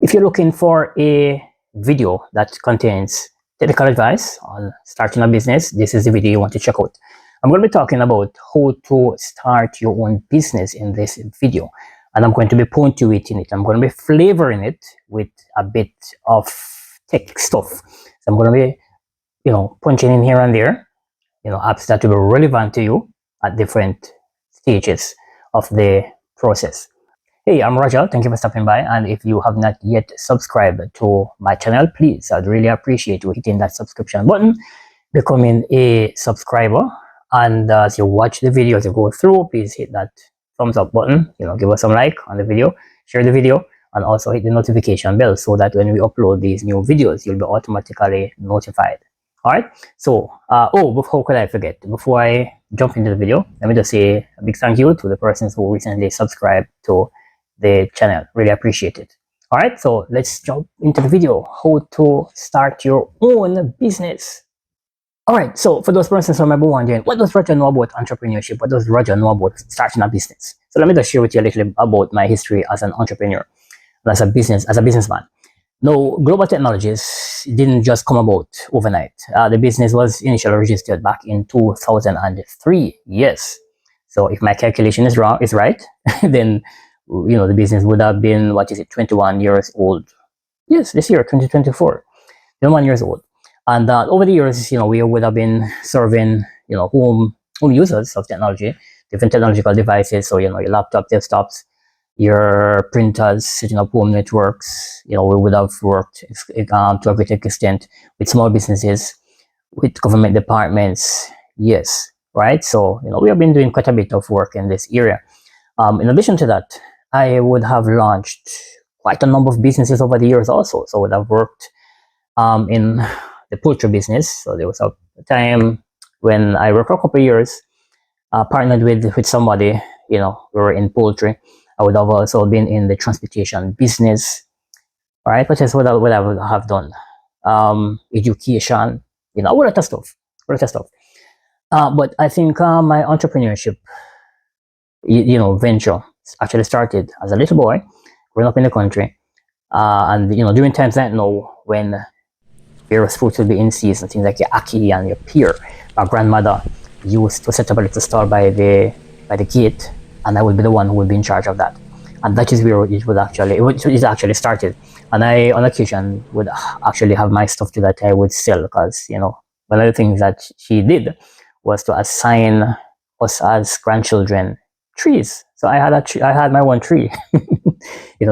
If you're looking for a video that contains technical advice on starting a business, this is the video you want to check out. I'm going to be talking about how to start your own business in this video, and I'm going to be punctuating it. I'm going to be flavoring it with a bit of tech stuff. So I'm going to be, punching in here and there, apps that will be relevant to you at different stages of the process. Hey, I'm Rajal. Thank you for stopping by. And if you have not yet subscribed to my channel, please, I'd really appreciate you hitting that subscription button, becoming a subscriber. And as you watch the video, as you go through, please hit that thumbs up button, give us some like on the video, share the video, and also hit the notification bell so that when we upload these new videos, you'll be automatically notified. All right. So, how could I forget? Before I jump into the video, let me just say a big thank you to the persons who recently subscribed to the channel. Really appreciate it. All right. So let's jump into the video. How to start your own business. All right. So for those persons who might be wondering, what does Roger know about entrepreneurship? What does Roger know about starting a business? So let me just share with you a little bit about my history as an entrepreneur, as a businessman. No, global technologies didn't just come about overnight. The business was initially registered back in 2003. Yes. So if my calculation is right, then the business would have been 21 years old. Yes, this year, 2024, 21 years old. And over the years, we would have been serving, home users of technology, different technological devices. So your laptop, desktops, your printers, setting up home networks. We would have worked to a great extent with small businesses, with government departments. Yes, right. So we have been doing quite a bit of work in this area. In addition to that, I would have launched quite a number of businesses over the years also. So I would have worked in the poultry business. So there was a time when I worked for a couple of years, partnered with somebody. We were in poultry. I would have also been in the transportation business. All right, which is what I would have done. Education, a lot of stuff. But I think my entrepreneurship, venture actually started as a little boy growing up in the country. And, during times like now when various fruits would be in season, things like your ackee and your pear, my grandmother used to set up a little stall by the gate, and I would be the one who would be in charge of that. And that is where it actually started. And I, on occasion, would actually have my stuff too that I would sell, because, one of the things that she did was to assign us as grandchildren trees. So I had my one tree,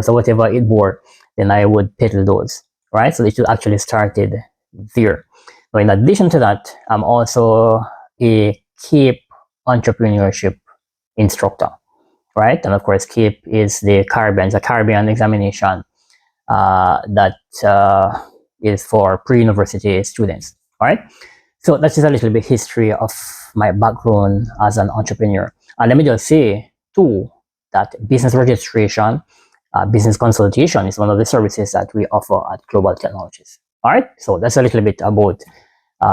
so whatever it bore, then I would peddle those, right? So it actually started there. Now, in addition to that, I'm also a CAPE entrepreneurship instructor, right? And of course, CAPE is the Caribbean examination that is for pre-university students, all right? So that's just a little bit history of my background as an entrepreneur. And let me just say too that business registration, business consultation is one of the services that we offer at Global Technologies. All right, so that's a little bit about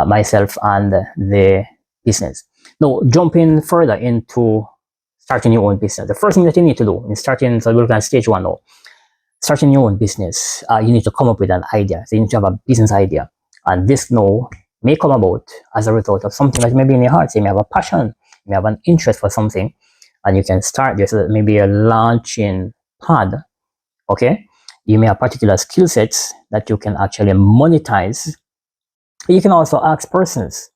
myself and the business. Now, jumping further into starting your own business, the first thing that you need to do in starting, so we're looking at stage one now, starting your own business, you need to come up with an idea. So you need to have a business idea, and this now may come about as a result of something that may be in your heart. So you may have a passion, you may have an interest for something, and you can start there. So that maybe a launching pad. Okay, you may have particular skill sets that you can actually monetize. You can also ask persons,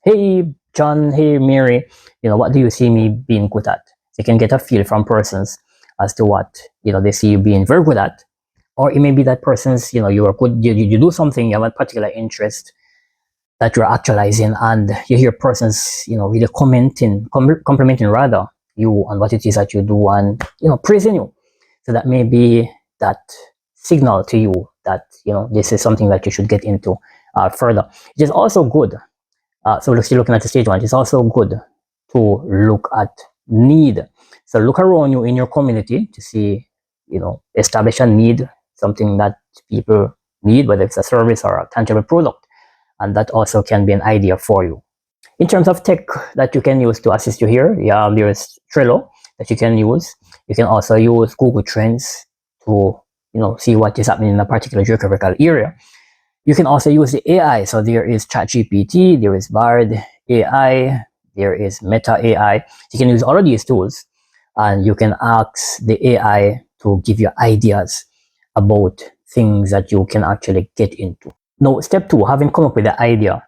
hey John, hey Mary, what do you see me being good at? So you can get a feel from persons as to what they see you being very good at. Or it may be that persons, you are good, you do something, you have a particular interest that you're actualizing, and you hear persons, really complimenting rather you on what it is that you do, and praising you. So that may be that signal to you that this is something that you should get into further. It is also good. So we're still looking at the stage one. It's also good to look at need. So look around you in your community to see, establish a need, something that people need, whether it's a service or a tangible product. And that also can be an idea for you. In terms of tech that you can use to assist you here, there is Trello that you can use. You can also use Google Trends to see what is happening in a particular geographical area. You can also use the AI. So there is ChatGPT, there is Bard AI, there is Meta AI. You can use all of these tools, and you can ask the AI to give you ideas about things that you can actually get into. Now, step two, having come up with the idea.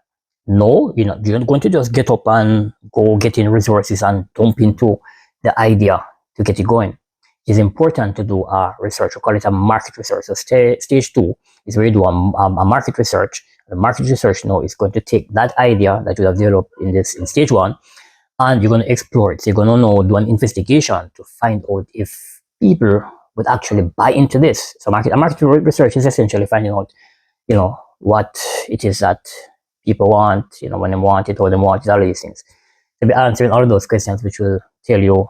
No, you're not going to just get up and go get in resources and dump into the idea to get it going. It is important to do a research. We call it a market research. So stage two is where you do a market research. The market research now is going to take that idea that you have developed in stage one, and you're going to explore it. So you're going to now do an investigation to find out if people would actually buy into this. So market research is essentially finding out, what it is that people want, when they want it, how they want it, all of these things. To be answering all of those questions, which will tell you,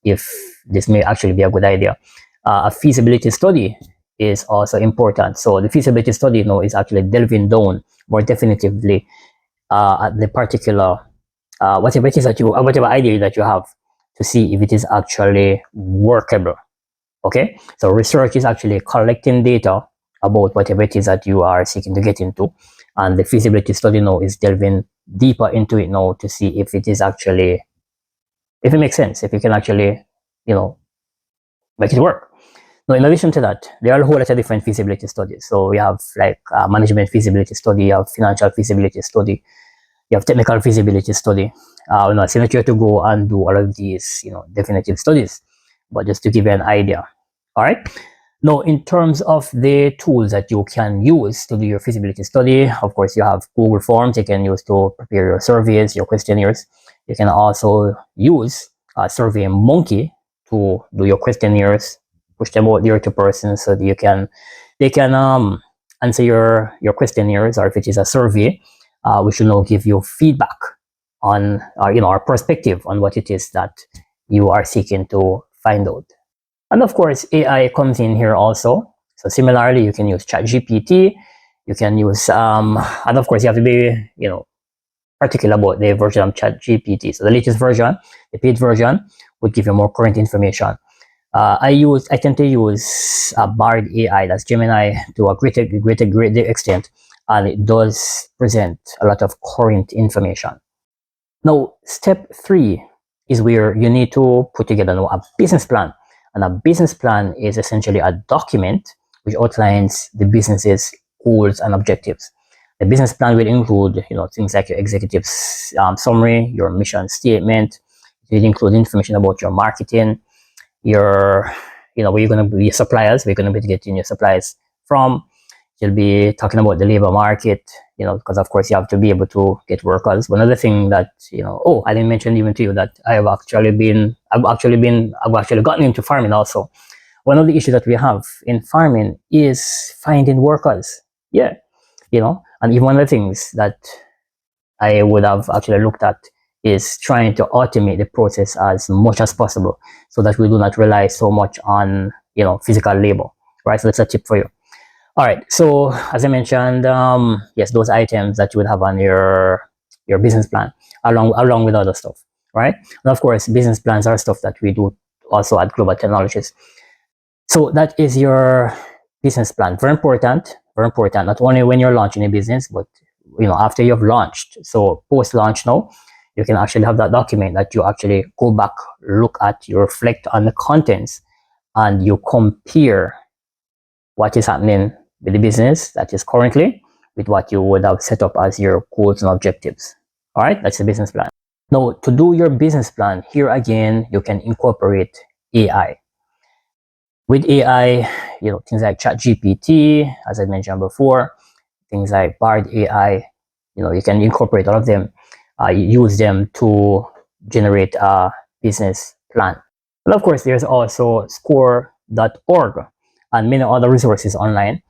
if this may actually be a good idea. A feasibility study is also important. So the feasibility study is actually delving down more definitively at the particular whatever it is that whatever idea that you have, to see if it is actually workable. Okay, so research is actually collecting data about whatever it is that you are seeking to get into, and the feasibility study now is delving deeper into it now to see if it is actually, if it makes sense, if you can actually, make it work. Now, in addition to that, there are a whole lot of different feasibility studies. So we have like management feasibility study, you have financial feasibility study, you have technical feasibility study. It's not here to go and do all of these, definitive studies, but just to give you an idea. All right. Now, in terms of the tools that you can use to do your feasibility study, of course, you have Google Forms you can use to prepare your surveys, your questionnaires. You can also use SurveyMonkey to do your questionnaires, push them out there to persons so that they can answer your questionnaires, or if it is a survey, we should now give you feedback on, our perspective on what it is that you are seeking to find out. And of course, AI comes in here also. So similarly, you can use ChatGPT. You can use, and of course, you have to be, particular about the version of ChatGPT. So the latest version, the paid version, would give you more current information. I tend to use Bard AI, that's Gemini, to a great extent, and it does present a lot of current information. Now, step three is where you need to put together a business plan. And a business plan is essentially a document which outlines the business's goals and objectives. The business plan will include, things like your executive summary, your mission statement. It will include information about your marketing, your, where you're going to be your suppliers, where you're going to be getting your supplies from. You'll be talking about the labor market, because of course you have to be able to get workers. One other thing that, I didn't mention even to you that I've actually gotten into farming also. One of the issues that we have in farming is finding workers. Yeah. And even one of the things that I would have actually looked at is trying to automate the process as much as possible so that we do not rely so much on, physical labor, right? So that's a tip for you. All right. So as I mentioned, yes, those items that you would have on your business plan, along with other stuff, right? And of course, business plans are stuff that we do also at Global Technologies. So that is your business plan. Very important. Very important. Not only when you're launching a business, but after you've launched. So post launch now, you can actually have that document that you actually go back, look at, you reflect on the contents, and you compare what is happening with the business that is currently with what you would have set up as your goals and objectives. All right, that's the business plan. Now, to do your business plan, here again, you can incorporate AI. With AI, things like ChatGPT, as I mentioned before, things like Bard AI, you can incorporate all of them, use them to generate a business plan. And of course, there's also score.org and many other resources online.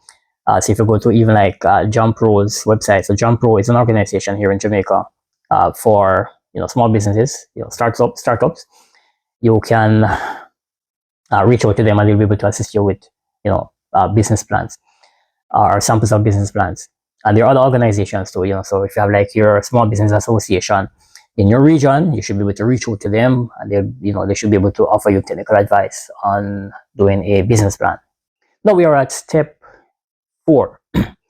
So if you go to even like Jumpro's website, so Jumpro is an organization here in Jamaica for small businesses, startups. You can reach out to them and they'll be able to assist you with business plans or samples of business plans. And there are other organizations too. So if you have like your small business association in your region, you should be able to reach out to them, and they should be able to offer you technical advice on doing a business plan. Now we are at step 4.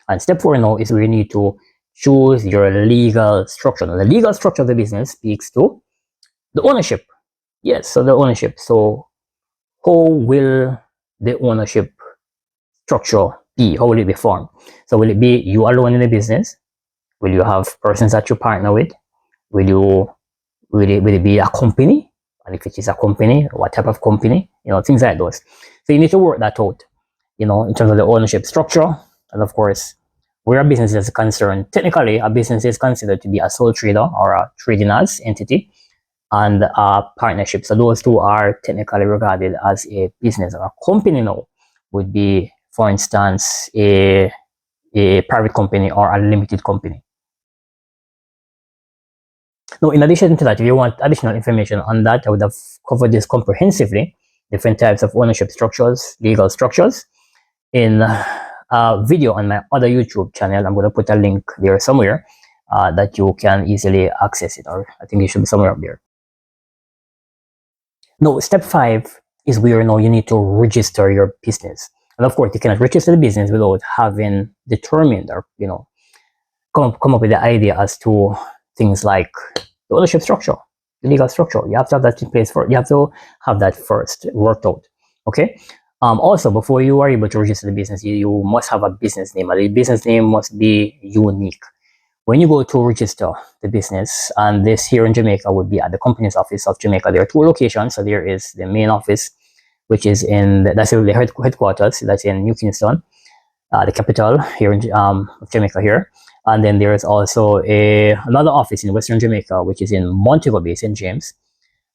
And step 4 now is where you need to choose your legal structure. Now, the legal structure of the business speaks to the ownership. Yes, so the ownership. So how will the ownership structure be? How will it be formed? So will it be you alone in the business? Will you have persons that you partner with? Will it be a company? And if it is a company, what type of company? Things like those. So you need to work that out, in terms of the ownership structure. And of course, where a business is concerned, technically a business is considered to be a sole trader or a trading as entity, and a partnership. So those two are technically regarded as a business. Or a company now would be, for instance, a private company or a limited company. Now, in addition to that, if you want additional information on that, I would have covered this comprehensively, different types of ownership structures, legal structures, in a video on my other YouTube channel. I'm going to put a link there somewhere that you can easily access it, or I think it should be somewhere up there. Now, step 5 is where now you need to register your business. And of course, you cannot register the business without having determined or, come up with the idea as to things like the ownership structure, the legal structure. You have to have that in place first. You have to have that first worked out. Okay. Also, before you are able to register the business, you must have a business name. And the business name must be unique. When you go to register the business, and this here in Jamaica would be at the Companies Office of Jamaica. There are 2 locations. So there is the main office, which is that's the headquarters, that's in New Kingston, the capital here in Jamaica here. And then there is also another office in Western Jamaica, which is in Montego Bay, St. James.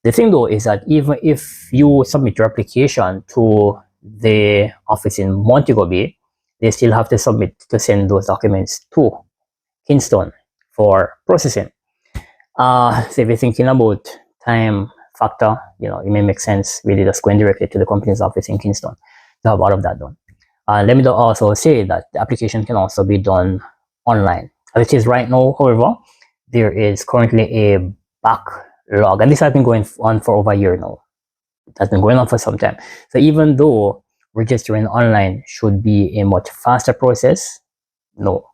The thing though is that even if you submit your application to the office in Montego Bay, they still have to send those documents to Kingston for processing. So if you're thinking about time factor, it may make sense really just going directly to the company's office in Kingston to have all of that done. Let me also say that the application can also be done online. As it is right now, however, there is currently a backlog, and this has been going on for over a year now. It has been going on for some time. So even though registering online should be a much faster process, no,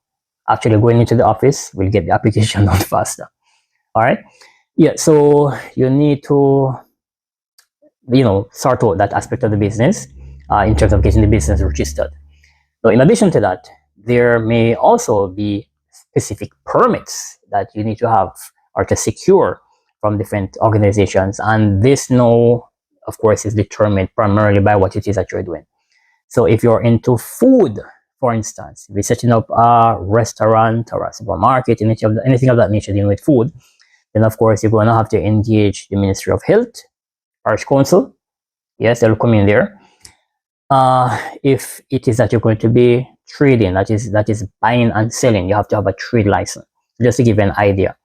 actually going into the office will get the application done faster. All right. Yeah. So you need to, sort out that aspect of the business in terms of getting the business registered. So in addition to that, there may also be specific permits that you need to have or to secure from different organizations. And this now, of course, is determined primarily by what it is that you're doing. So if you're into food, for instance, if you're setting up a restaurant or a supermarket, anything of that nature dealing with food, then of course you're going to have to engage the Ministry of Health, Parish Council. Yes, they'll come in there. If it is that you're going to be trading, that is buying and selling, you have to have a trade license. Just to give you an idea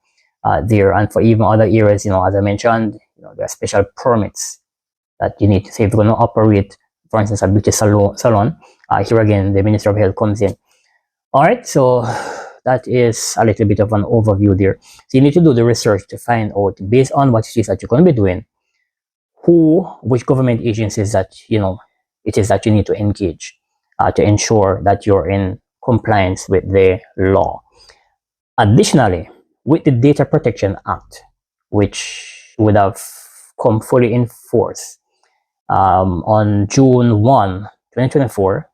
there. And for even other areas, as I mentioned, there are special permits that you need to say if you're going to operate, for instance, a beauty salon. Here again, the Ministry of Health comes in. All right, so that is a little bit of an overview there. So you need to do the research to find out, based on what it is that you're going to be doing, which government agencies that it is that you need to engage to ensure that you're in compliance with the law. Additionally, with the Data Protection Act, which would have come fully in force on June 1, 2024,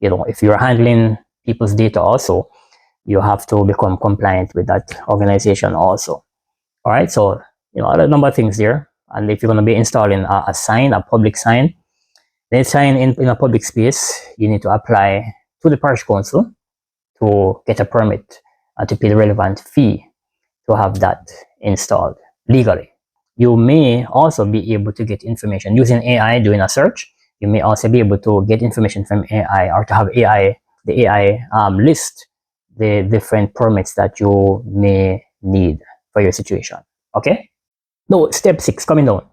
if you're handling people's data also, you have to become compliant with that organization also. All right, so a number of things there. And if you're going to be installing a sign, a public sign, then sign in a public space, you need to apply to the parish council to get a permit and to pay the relevant fee to have that installed legally. You may also be able to get information using AI, doing a search. You may also be able to get information from AI, or to have the AI list the different permits that you may need for your situation. Okay. Now, step 6 coming down.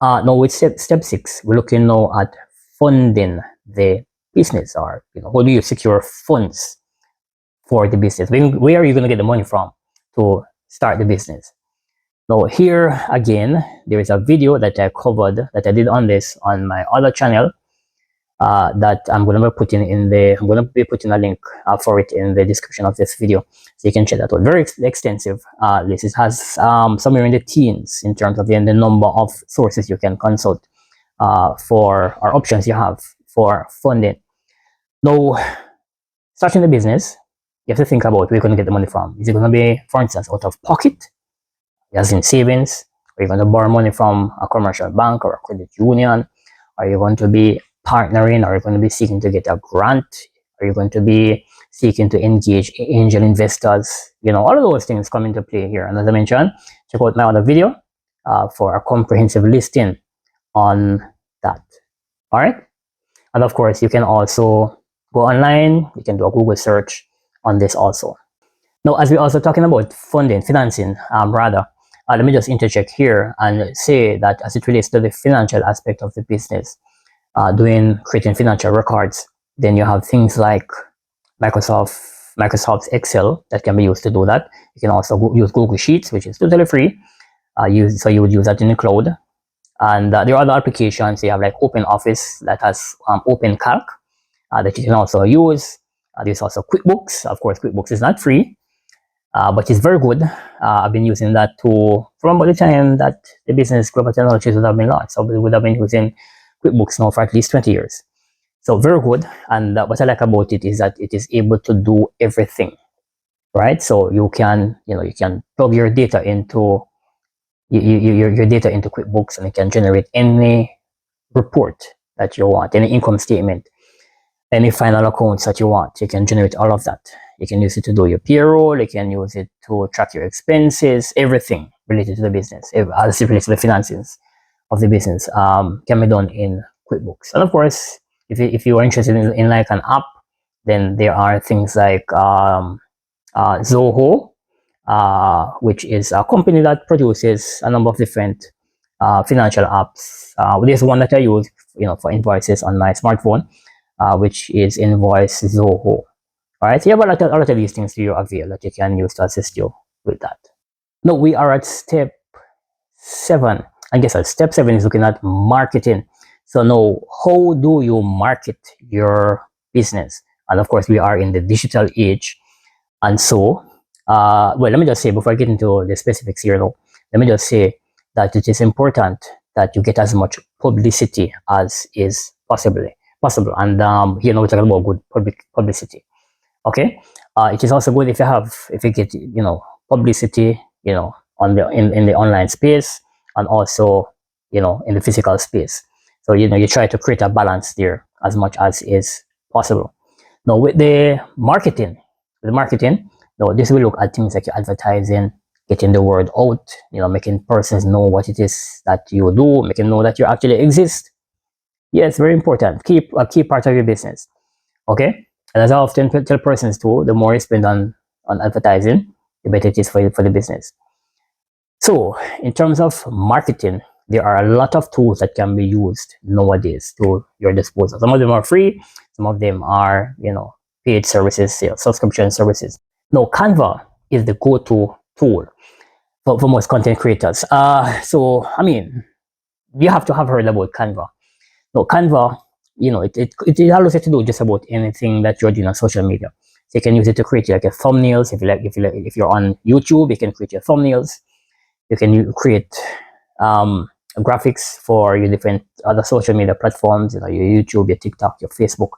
Now with step 6, we're looking now at funding the business, or how do you secure funds for the business? Where are you going to get the money from to start the business? Now here again, there is a video that I covered, that I did on this on my other channel, that I'm going to be putting a link for it in the description of this video, so you can check that out. Very extensive list. It has somewhere in the teens in terms of the number of sources you can consult for, or options you have for funding. Now, starting the business, you have to think about where you're going to get the money from. Is it going to be, for instance, out of pocket, as in savings? Are you going to borrow money from a commercial bank or a credit union? Are you going to be partnering? Are you going to be seeking to get a grant? Are you going to be seeking to engage angel investors? All of those things come into play here. And as I mentioned, check out my other video for a comprehensive listing on that. All right. And of course, you can also go online. You can do a Google search on this also. Now, as we're also talking about financing, let me just interject here and say that as it relates to the financial aspect of the business, creating financial records, then you have things like Microsoft's Excel that can be used to do that. You can also use Google Sheets, which is totally free. So you would use that in the cloud. And there are other applications. You have like Open Office that has Open Calc that you can also use. There's also QuickBooks. Of course, QuickBooks is not free, but it's very good. I've been using that tool from about the time that the business Global Technologies would have been launched. So we would have been using QuickBooks now for at least 20 years. So very good. And what I like about it is that it is able to do everything, right? So you can plug your data into your data into QuickBooks, and it can generate any report that you want, any income statement, any final accounts that you want. You can generate all of that. You can use it to do your payroll. You can use it to track your expenses. Everything related to the business, as it relates to the finances of the business, can be done in QuickBooks. And of course, if you are interested in like an app, then there are things like Zoho, which is a company that produces a number of different financial apps. There's one that I use, for invoices on my smartphone, which is Invoice Zoho. All right, so you have a lot of these things to your avail that you can use to assist you with that. Now we are at step 7, and guess what? Step 7 is looking at marketing. So now, how do you market your business? And of course, we are in the digital age, and so well, let me just say before I get into the specifics here, though, let me just say that it is important that you get as much publicity as is possible. And here now we're talking about good publicity. Okay, it is also good if you get publicity on in the online space, and also in the physical space. So you try to create a balance there as much as is possible. Now with the marketing, this will look at things like your advertising, getting the word out, making persons know what it is that you do, making know that you actually exist. Yes, very important. A key part of your business. Okay, and as I often tell persons too, the more you spend on advertising, the better it is for the business. So in terms of marketing, there are a lot of tools that can be used nowadays to your disposal. Some of them are free, some of them are paid services, subscription services. Now Canva is the go-to tool for most content creators. So I mean, you have to have heard about Canva. Now Canva, it allows you to do just about anything that you're doing on social media. So you can use it to create like a thumbnails. If you're on YouTube, you can create your thumbnails. You can create graphics for your different other social media platforms, your YouTube, your TikTok, your Facebook,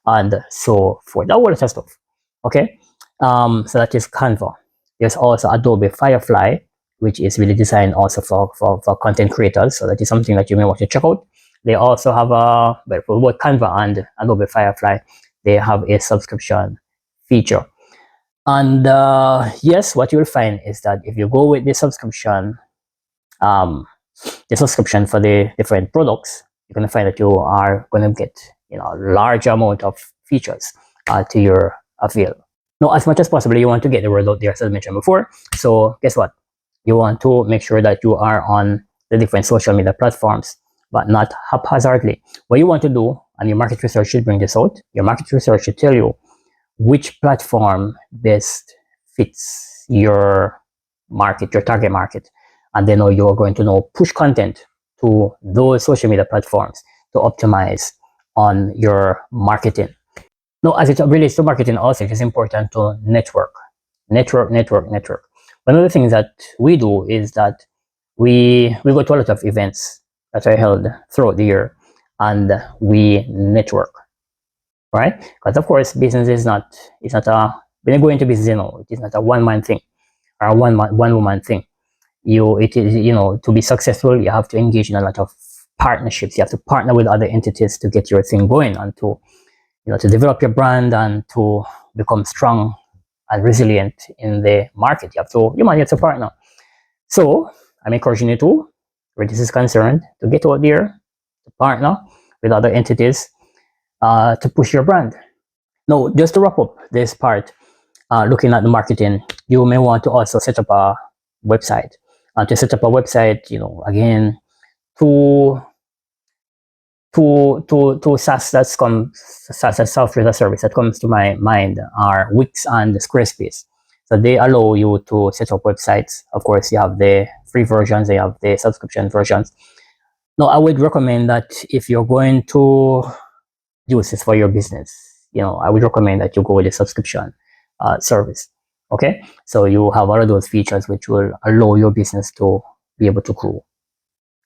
and so forth. That all of stuff. Okay, so that is Canva. There's also Adobe Firefly, which is really designed also for content creators. So that is something that you may want to check out. They also have for both Canva and Adobe Firefly, they have a subscription feature. And yes, what you will find is that if you go with the subscription for the different products, you're going to find that you are going to get a large amount of features to your avail. Now, as much as possible, you want to get the word out there, as I mentioned before. So guess what? You want to make sure that you are on the different social media platforms, but not haphazardly. What you want to do, and your market research should bring this out, your market research should tell you which platform best fits your market, your target market. And then you're going to push content to those social media platforms to optimize on your marketing. Now, as it relates to marketing, also it is important to network, network. One of the things that we do is that we go to a lot of events that are held throughout the year, and we network, right? Because of course, business is not, it's not a, when you go into business, it is not a one man thing or a one woman thing. It is, to be successful, you have to engage in a lot of partnerships. You have to partner with other entities to get your thing going, and to develop your brand and to become strong and resilient in the market. You might have to partner. So I'm encouraging you to, where this is concerned, to get out there, to partner with other entities, to push your brand. Now, just to wrap up this part, looking at the marketing, you may want to also set up a website. To set up a website, again, to SaaS that's come SaaS as software as a service that comes to my mind are Wix and Squarespace. So they allow you to set up websites. Of course, you have the free versions, you have the subscription versions. Now, I would recommend that if you're going to use this for your business, I would recommend that you go with a subscription service. Okay, so you have all of those features which will allow your business to be able to grow.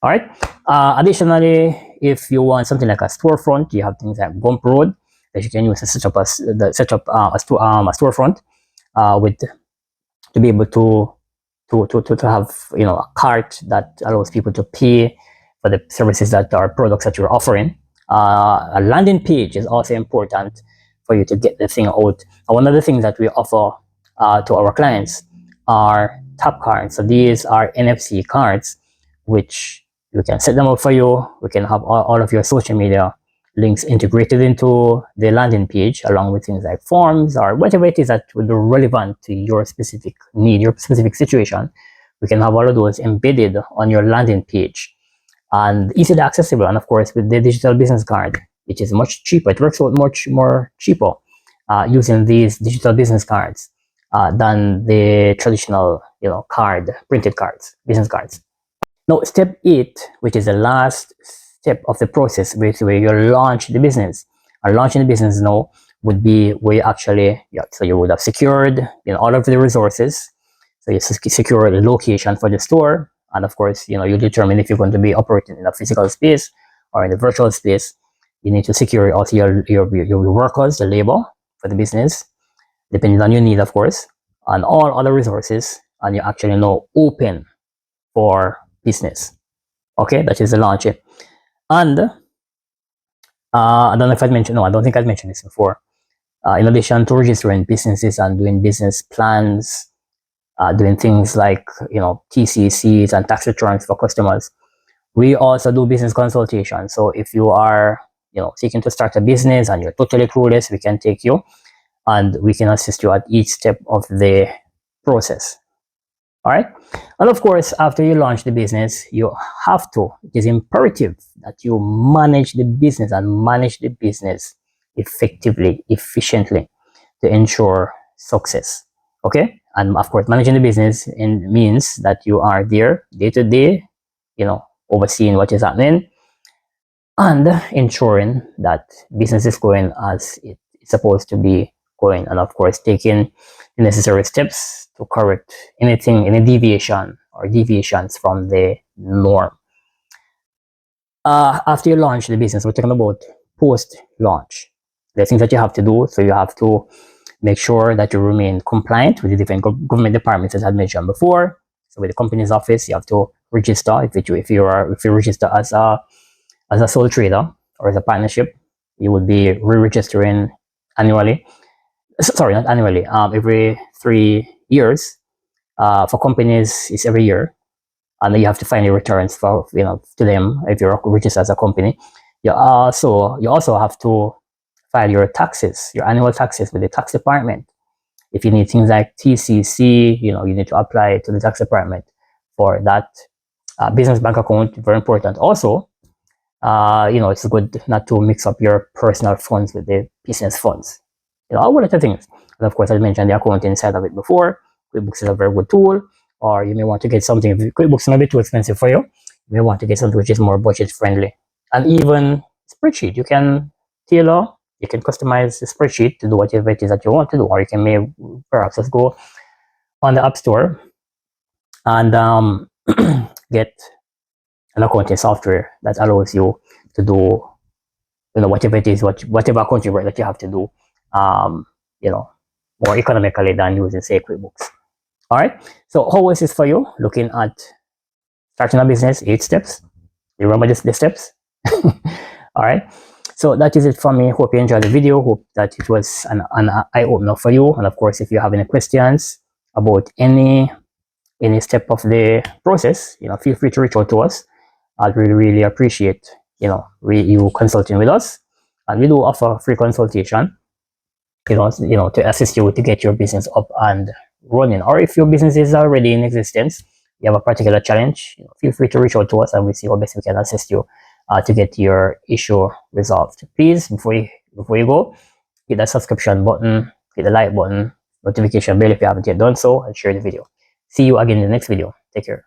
All right. Additionally, if you want something like a storefront, you have things like Gumroad that you can use to set up a storefront with, to be able to have a cart that allows people to pay for the services that are products that you're offering. A landing page is also important for you to get the thing out. One of the things that we offer to our clients are tap cards. So these are NFC cards, which we can set them up for you. We can have all of your social media links integrated into the landing page, along with things like forms or whatever it is that would be relevant to your specific need, your specific situation. We can have all of those embedded on your landing page and easily accessible. And of course, with the digital business card, which is much cheaper, it works out much more cheaper using these digital business cards than the traditional, printed cards, business cards. Now, step 8, which is the last step of the process, where you launch the business. And launching the business now would be where you actually, so you would have secured all of the resources. So you secure the location for the store. And of course, you determine if you're going to be operating in a physical space or in a virtual space. You need to secure also your workers, the labor for the business, depending on your need, of course, and all other resources. And you actually now open for business. Okay, that is the launch. And I don't know if I mentioned, no, I don't think I've mentioned this before. In addition to registering businesses and doing business plans, doing things like TCCs and tax returns for customers, we also do business consultation. So if you are seeking to start a business and you're totally clueless, we can take you and we can assist you at each step of the process. All right. And of course, after you launch the business, it is imperative that you manage the business and manage the business effectively, efficiently to ensure success. Okay. And of course, managing the business means that you are there day to day, overseeing what is happening and ensuring that business is going as it's supposed to be going. And of course, taking the necessary steps to correct any deviation or deviations from the norm. After you launch the business, we're talking about post-launch. The things that you have to do. So you have to make sure that you remain compliant with the different government departments, as I mentioned before. So with the company's office, you have to register. If you register as a sole trader or as a partnership, you would be re-registering annually. Sorry, not annually. Every 3 years. For companies, it's every year, and then you have to file your returns for to them if you're registered as a company. You also have to file your taxes, your annual taxes with the tax department. If you need things like TCC, you need to apply to the tax department for that. Business bank account, very important. Also, it's good not to mix up your personal funds with the business funds. All of the things. And of course, I mentioned the accounting side of it before. QuickBooks is a very good tool. Or you may want to get something, if QuickBooks may be too expensive for you, you may want to get something which is more budget friendly. And even spreadsheet, you can tailor. You can customize the spreadsheet to do whatever it is that you want to do, or you can maybe perhaps just go on the App Store and get an accounting software that allows you to do, whatever it is, whatever accounting work that you have to do, you know, more economically than using, say, QuickBooks. All right. So how was this for you? Looking at starting a business, 8 steps. You remember the steps? All right. So that is it for me. Hope you enjoyed the video. Hope that it was an eye-opener for you. And of course, if you have any questions about any step of the process, feel free to reach out to us. I'd really appreciate, you consulting with us. And we do offer free consultation, to assist you to get your business up and running. Or if your business is already in existence, you have a particular challenge, feel free to reach out to us and we'll see how best we can assist you to get your issue resolved. Please, before you go, hit that subscription button, hit the like button, notification bell if you haven't yet done so, and share the video. See you again in the next video. Take care.